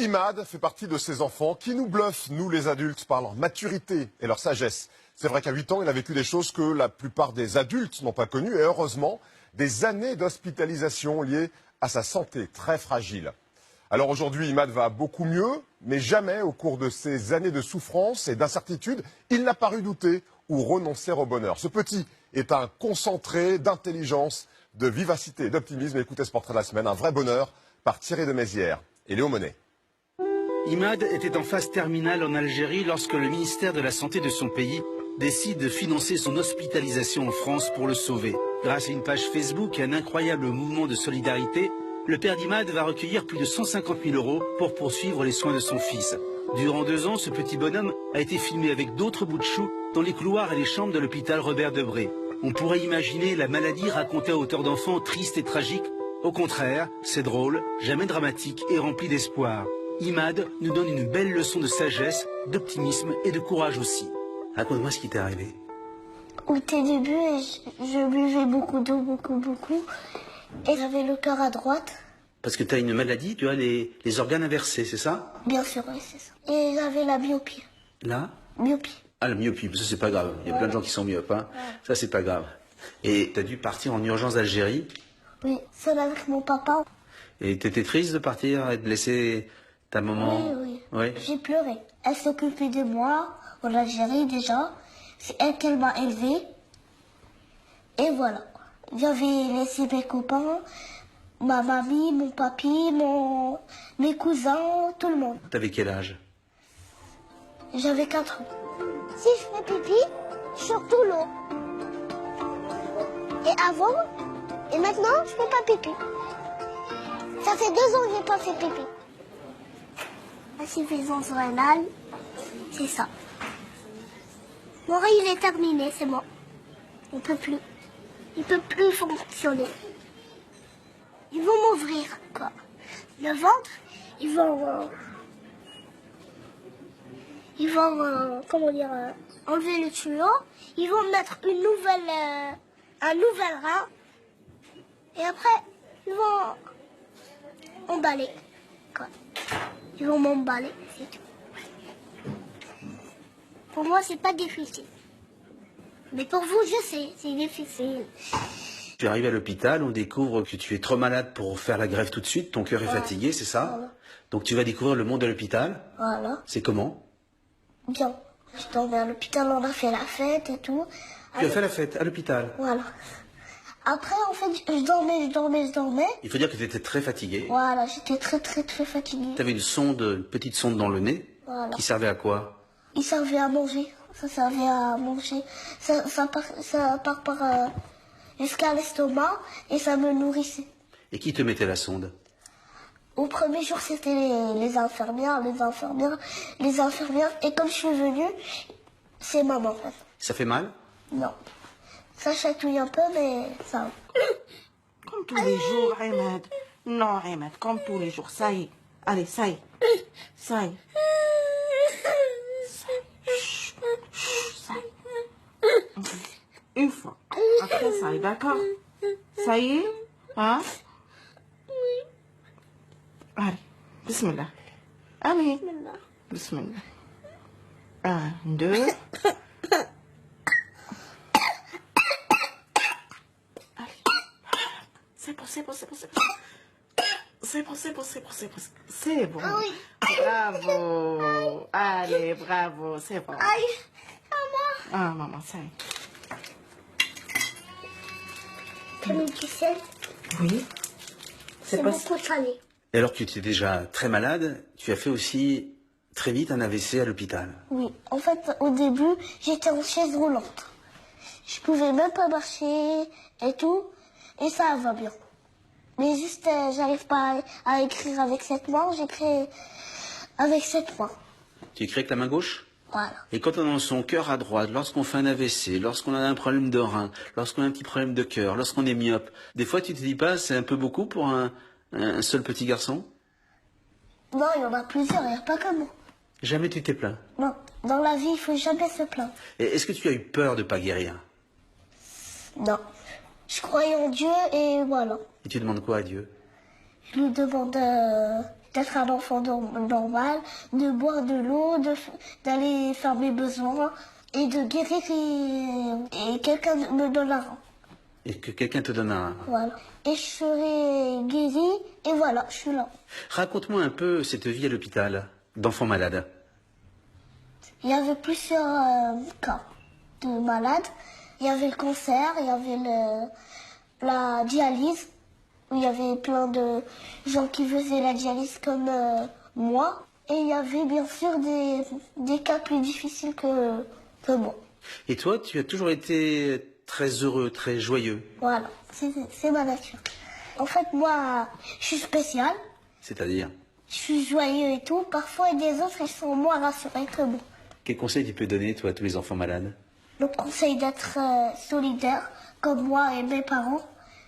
Imad fait partie de ces enfants qui nous bluffent, nous les adultes, par leur maturité et leur sagesse. C'est vrai qu'à 8 ans, il a vécu des choses que la plupart des adultes n'ont pas connues et heureusement, des années d'hospitalisation liées à sa santé très fragile. Alors aujourd'hui, Imad va beaucoup mieux, mais jamais au cours de ces années de souffrance et d'incertitude, il n'a paru douter ou renoncer au bonheur. Ce petit est un concentré d'intelligence, de vivacité et d'optimisme. Écoutez ce portrait de la semaine, un vrai bonheur, par Thierry de Mézières et Léo Monnet. Imad était en phase terminale en Algérie lorsque le ministère de la Santé de son pays décide de financer son hospitalisation en France pour le sauver. Grâce à une page Facebook et un incroyable mouvement de solidarité, le père d'Imad va recueillir plus de 150 000 € pour poursuivre les soins de son fils. Durant 2 ans, ce petit bonhomme a été filmé avec d'autres bouts de chou dans les couloirs et les chambres de l'hôpital Robert Debré. On pourrait imaginer la maladie racontée à hauteur d'enfant triste et tragique. Au contraire, c'est drôle, jamais dramatique et rempli d'espoir. Imad nous donne une belle leçon de sagesse, d'optimisme et de courage aussi. Raconte-moi ce qui t'est arrivé. Au tout début, je buvais beaucoup d'eau, beaucoup. Et j'avais le cœur à droite. Parce que tu as une maladie, tu as les organes inversés, c'est ça? Bien sûr, oui, c'est ça. Et j'avais la myopie. Là? Myopie. Ah, la myopie, ça c'est pas grave. Il y a plein de gens qui sont myopes, hein. Ça c'est pas grave. Et tu as dû partir en urgence d'Algérie? Oui, seul avec mon papa. Et t'étais triste de partir et de laisser ta maman? Oui. J'ai pleuré. Elle s'occupait de moi en Algérie déjà. C'est elle qui m'a élevée. Et voilà. J'avais laissé mes copains, ma mamie, mon papy, mes cousins, tout le monde. T'avais quel âge? J'avais 4 ans. Si je fais pipi, je sors tout l'eau. Et avant, et maintenant, je fais pas pipi. Ça fait 2 ans que j'ai pas fait pipi. Insuffisance rénale, c'est ça. Mon riz, il est terminé, c'est bon. On peut plus. Il peut plus fonctionner. Ils vont m'ouvrir, quoi. Le ventre, ils vont enlever le tuyau. Ils vont mettre un nouvel rein. Et après, ils vont emballer, quoi. Ils vont m'emballer, c'est tout. Pour moi, c'est pas difficile. Mais pour vous, je sais, c'est difficile. Tu arrives à l'hôpital, on découvre que tu es trop malade pour faire la greffe tout de suite, ton cœur est fatigué, c'est ça? Voilà. Donc tu vas découvrir le monde de l'hôpital. Voilà. C'est comment? Bien. Je dormais à l'hôpital, on a fait la fête et tout. Tu as fait la fête à l'hôpital? Voilà. Après, en fait, je dormais. Il faut dire que tu étais très fatigué. Voilà, j'étais très fatiguée. Tu avais une petite sonde dans le nez. Voilà. Qui servait à quoi? Il servait à manger. Ça servait à manger. Ça part par jusqu'à l'estomac et ça me nourrissait. Et qui te mettait la sonde? Au premier jour, c'était les infirmières. Et comme je suis venue, c'est maman, en fait. Ça fait mal? Non. Ça chatouille un peu, mais ça va. Comme tous les jours, Imad. Non, Imad, comme tous les jours. Ça y est. Allez, ça y est. Ça y est. Ça y est. Une fois. Après, ça y est, d'accord? Ça y est? Hein? Allez, bismillah. Allez. Bismillah. 1, 2. C'est bon. C'est bon. Oui. Bravo. Allez, bravo, c'est bon. Aïe, maman. Ah, maman, ça y est. T'as mis du sel? Oui. C'est beaucoup salé. Et alors que tu étais déjà très malade, tu as fait aussi très vite un AVC à l'hôpital. Oui, en fait, au début, j'étais en chaise roulante. Je pouvais même pas marcher et tout, et ça va bien. Mais juste, j'arrive pas à écrire avec cette main, j'écris avec cette main. Tu écris avec la main gauche? Voilà. Et quand on a son cœur à droite, lorsqu'on fait un AVC, lorsqu'on a un problème de rein, lorsqu'on a un petit problème de cœur, lorsqu'on est myope, des fois tu te dis pas c'est un peu beaucoup pour un seul petit garçon? Non, il y en a plusieurs, il n'y a pas que moi. Jamais tu t'es plaint? Non, dans la vie, il faut jamais se plaindre. Et est-ce que tu as eu peur de pas guérir? Non. Je croyais en Dieu et voilà. Et tu demandes quoi à Dieu? Je lui demande d'être un enfant normal, de boire de l'eau, d'aller faire mes besoins et de guérir et quelqu'un me donnera. Et que quelqu'un te donne un... Voilà. Et je serai guérie et voilà, je suis là. Raconte-moi un peu cette vie à l'hôpital d'enfants malades. Il y avait plusieurs cas de malades. Il y avait le cancer, il y avait la dialyse, où il y avait plein de gens qui faisaient la dialyse comme moi. Et il y avait bien sûr des cas plus difficiles que moi. Et toi, tu as toujours été très heureux, très joyeux. Voilà, c'est ma nature. En fait, moi, je suis spécial, C'est-à-dire, je suis joyeux et tout. Parfois, des autres, ils sont moins rassurés que moi. quel conseil tu peux donner, toi, à tous les enfants malades? Le conseil d'être solidaire, comme moi et mes parents.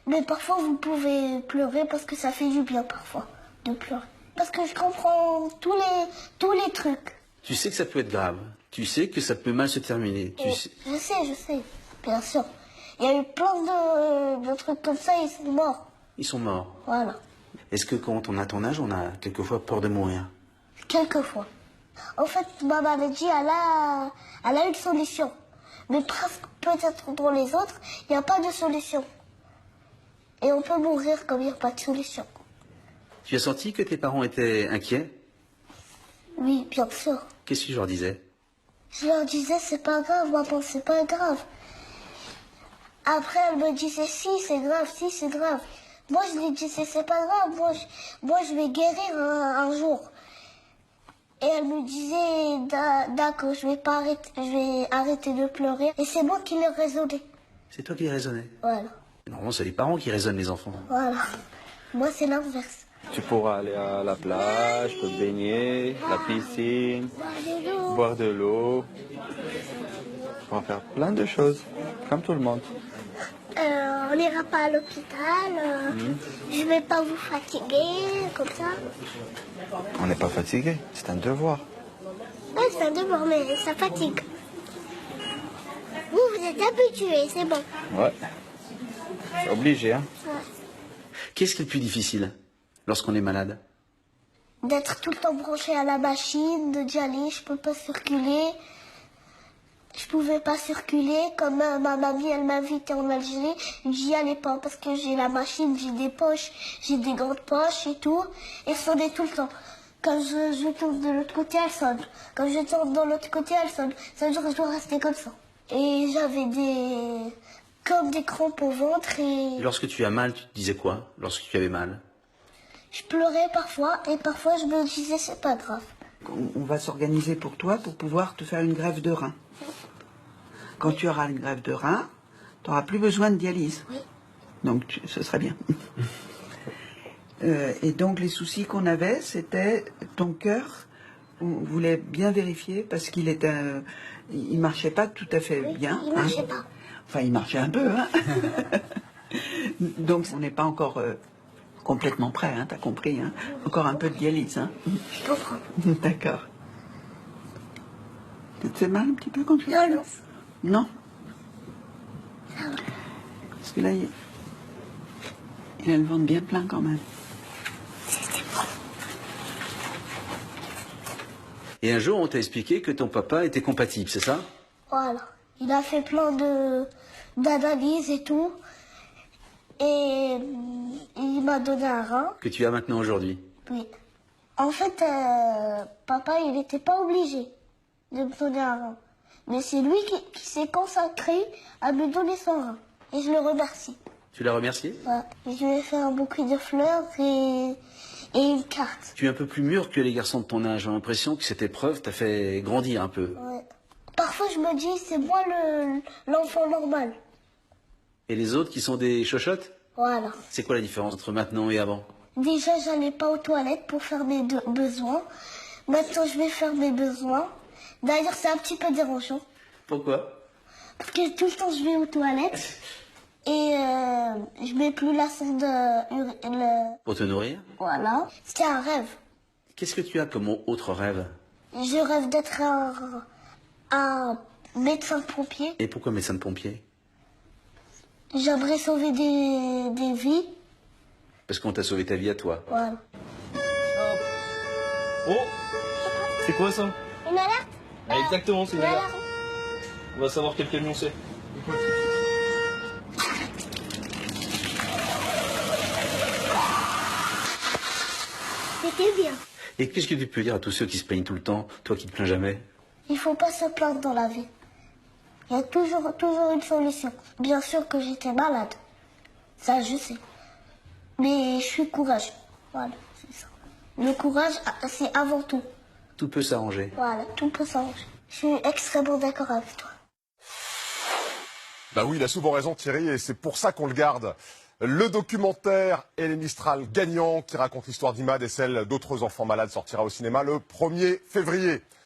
Mais parfois, vous pouvez pleurer parce que ça fait du bien, parfois, de pleurer. Parce que je comprends tous les trucs. Tu sais que ça peut être grave. Tu sais que ça peut mal se terminer. Je sais, bien sûr. Il y a eu plein de trucs comme ça, ils sont morts. Ils sont morts. Voilà, Est-ce que quand on a ton âge, on a quelquefois peur de mourir? quelquefois. En fait, ma maladie, elle a une solution. Mais presque, peut-être dans les autres, il n'y a pas de solution. Et on peut mourir comme il n'y a pas de solution. Tu as senti que tes parents étaient inquiets? Oui, bien sûr. Qu'est-ce que tu leur disais? Je leur disais, c'est pas grave, maman, c'est pas grave. Après, elle me disait, si, c'est grave, si, c'est grave. Moi, je lui disais, c'est pas grave, moi, je vais guérir un jour. Et elle me disait, d'accord, je vais arrêter de pleurer. Et c'est moi qui l'ai raisonné. C'est toi qui raisonnais. Voilà, Normalement, c'est les parents qui raisonnent les enfants. voilà. Moi, c'est l'inverse. Tu pourras aller à la plage, te baigner, la piscine, boire de l'eau. Tu pourras faire plein de choses, comme tout le monde. On n'ira pas à l'hôpital. Je vais pas vous fatiguer, comme ça. On n'est pas fatigué, c'est un devoir. Ouais, c'est un devoir, mais ça fatigue. Vous êtes habitués, c'est bon. Ouais. C'est obligé, hein. Ouais. Qu'est-ce qui est le plus difficile lorsqu'on est malade? D'être tout le temps branché à la machine, de dialyse, je peux pas circuler. Je pouvais pas circuler, comme ma mamie, elle m'invitait en Algérie, j'y allais pas parce que j'ai la machine, j'ai des poches, j'ai des grandes poches et tout, et ça sonnait tout le temps. Quand je tourne de l'autre côté, elle sonne. Quand je tourne de l'autre côté, elle sonne. Ça veut dire que je dois rester comme ça. Et j'avais comme des crampes au ventre Et et lorsque tu as mal, tu te disais quoi lorsque tu avais mal? je pleurais parfois, et parfois je me disais c'est pas grave. On va s'organiser pour toi pour pouvoir te faire une greffe de rein. Quand tu auras une greffe de rein, tu n'auras plus besoin de dialyse. Oui. Donc ce serait bien. Et donc les soucis qu'on avait, c'était ton cœur. On voulait bien vérifier parce qu'il était, il marchait pas tout à fait bien. Il marchait pas. Enfin, il marchait un peu. Hein. Donc on n'est pas encore complètement prêt, hein, t'as compris. Hein. Encore un peu de dialyse. Hein. Je comprends. D'accord. Ça te fait mal un petit peu quand tu... Non, non. Non. Parce que là, il a le ventre bien plein quand même. C'était bon. Et un jour, on t'a expliqué que ton papa était compatible, c'est ça? Voilà. Il a fait plein d'analyses et tout. Et il m'a donné un rein. Que tu as maintenant aujourd'hui? Oui. En fait, papa, il n'était pas obligé de me donner un rein. Mais c'est lui qui s'est consacré à me donner son rein. Et je le remercie. Tu l'as remercié? Ouais. Et je lui ai fait un bouquet de fleurs et une carte. Tu es un peu plus mûr que les garçons de ton âge. J'ai l'impression que cette épreuve t'a fait grandir un peu. Ouais. Parfois, je me dis, c'est moi l'enfant normal. Et les autres qui sont des chochottes? Voilà. C'est quoi la différence entre maintenant et avant? Déjà, j'allais pas aux toilettes pour faire mes besoins. Maintenant, je vais faire mes besoins. D'ailleurs, c'est un petit peu dérangeant. Pourquoi? Parce que tout le temps, je vais aux toilettes. Et je mets plus la sonde. Pour te nourrir? Voilà. C'était un rêve. Qu'est-ce que tu as comme autre rêve? Je rêve d'être un médecin pompier. Et pourquoi médecin de pompier? J'aimerais sauver des vies. Parce qu'on t'a sauvé ta vie à toi. Voilà. Oh, c'est quoi ça? Une alerte? Ah, exactement, c'est une alerte. On va savoir quel camion c'est. C'était bien. Et qu'est-ce que tu peux dire à tous ceux qui se plaignent tout le temps, toi qui te plains jamais? Il faut pas se plaindre dans la vie. Il y a toujours une solution. Bien sûr que j'étais malade. Ça, je sais. Mais je suis courageux. Voilà, c'est ça. Le courage, c'est avant tout. Tout peut s'arranger. Voilà, tout peut s'arranger. Je suis extrêmement d'accord avec toi. Bah oui, il a souvent raison Thierry, et c'est pour ça qu'on le garde. Le documentaire Hélène Mistral gagnant, qui raconte l'histoire d'Imad et celle d'autres enfants malades, sortira au cinéma le 1er février.